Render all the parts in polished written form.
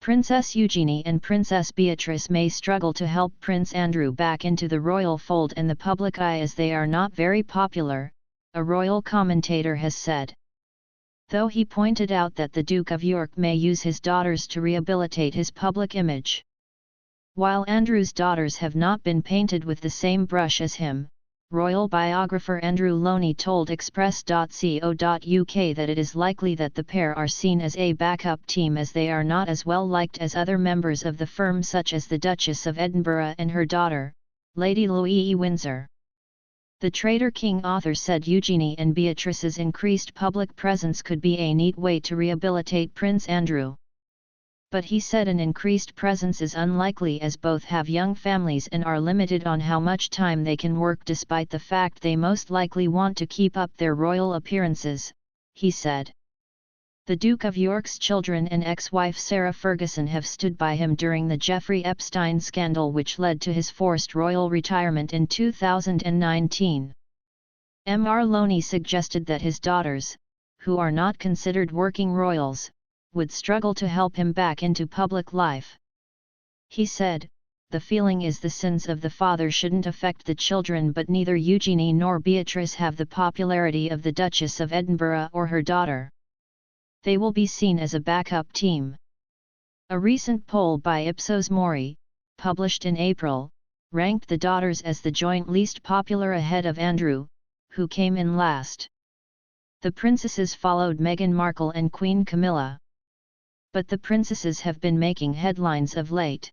Princess Eugenie and Princess Beatrice may struggle to help Prince Andrew back into the royal fold and the public eye as they are not very popular, a royal commentator has said. Though he pointed out that the Duke of York may use his daughters to rehabilitate his public image. While Andrew's daughters have not been painted with the same brush as him, royal biographer Andrew Lownie told Express.co.uk that it is likely that the pair are seen as a backup team as they are not as well liked as other members of the firm such as the Duchess of Edinburgh and her daughter, Lady Louise Windsor. The Traitor King author said Eugenie and Beatrice's increased public presence could be a neat way to rehabilitate Prince Andrew. But he said an increased presence is unlikely as both have young families and are limited on how much time they can work despite the fact they most likely want to keep up their royal appearances, he said. The Duke of York's children and ex-wife Sarah Ferguson have stood by him during the Jeffrey Epstein scandal which led to his forced royal retirement in 2019. Mr. Lownie suggested that his daughters, who are not considered working royals, would struggle to help him back into public life. He said, "The feeling is the sins of the father shouldn't affect the children, but neither Eugenie nor Beatrice have the popularity of the Duchess of Edinburgh or her daughter. They will be seen as a backup team." A recent poll by Ipsos Mori, published in April, ranked the daughters as the joint least popular ahead of Andrew, who came in last. The princesses followed Meghan Markle and Queen Camilla. But the princesses have been making headlines of late.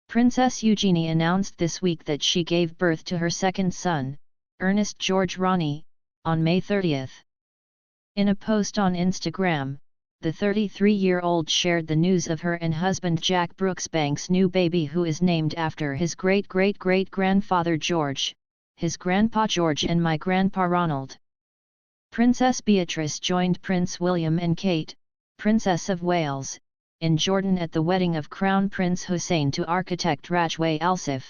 Princess Eugenie announced this week that she gave birth to her second son, Ernest George Ronnie, on May 30. In a post on Instagram, the 33-year-old shared the news of her and husband Jack Brooksbank's new baby, who is named after his great-great-great-grandfather George, his grandpa George and my grandpa Ronald. Princess Beatrice joined Prince William and Kate, Princess of Wales, in Jordan at the wedding of Crown Prince Hussein to architect Rajway Alsif.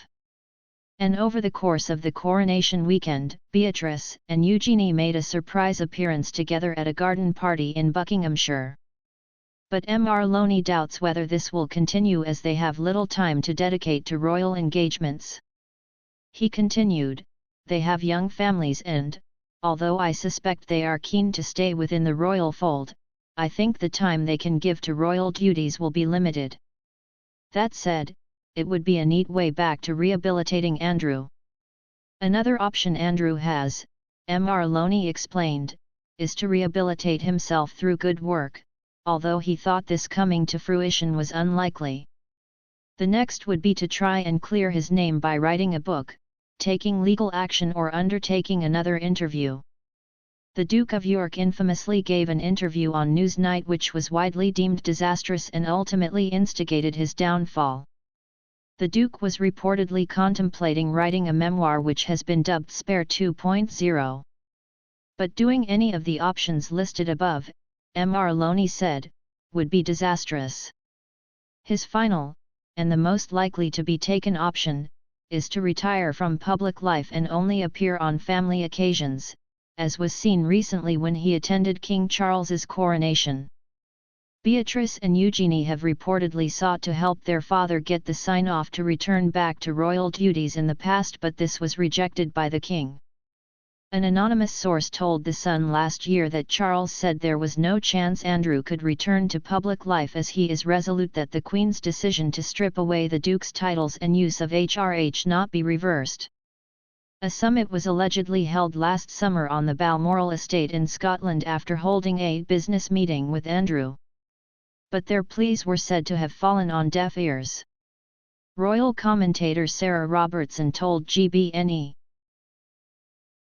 And over the course of the coronation weekend, Beatrice and Eugenie made a surprise appearance together at a garden party in Buckinghamshire. But Mr. Lownie doubts whether this will continue as they have little time to dedicate to royal engagements. He continued, "They have young families and, although I suspect they are keen to stay within the royal fold, I think the time they can give to royal duties will be limited. That said, it would be a neat way back to rehabilitating Andrew. Another option Andrew has," Mr. Lownie explained, "is to rehabilitate himself through good work, although he thought this coming to fruition was unlikely. The next would be to try and clear his name by writing a book, taking legal action or undertaking another interview." The Duke of York infamously gave an interview on Newsnight which was widely deemed disastrous and ultimately instigated his downfall. The Duke was reportedly contemplating writing a memoir which has been dubbed Spare 2.0. But doing any of the options listed above, Mr. Lownie said, would be disastrous. His final, and the most likely to be taken option, is to retire from public life and only appear on family occasions, as was seen recently when he attended King Charles's coronation. Beatrice and Eugenie have reportedly sought to help their father get the sign-off to return back to royal duties in the past, but this was rejected by the king. An anonymous source told The Sun last year that Charles said there was no chance Andrew could return to public life as he is resolute that the Queen's decision to strip away the Duke's titles and use of HRH not be reversed. A summit was allegedly held last summer on the Balmoral estate in Scotland after holding a business meeting with Andrew. But their pleas were said to have fallen on deaf ears. Royal commentator Sarah Robertson told GBNE.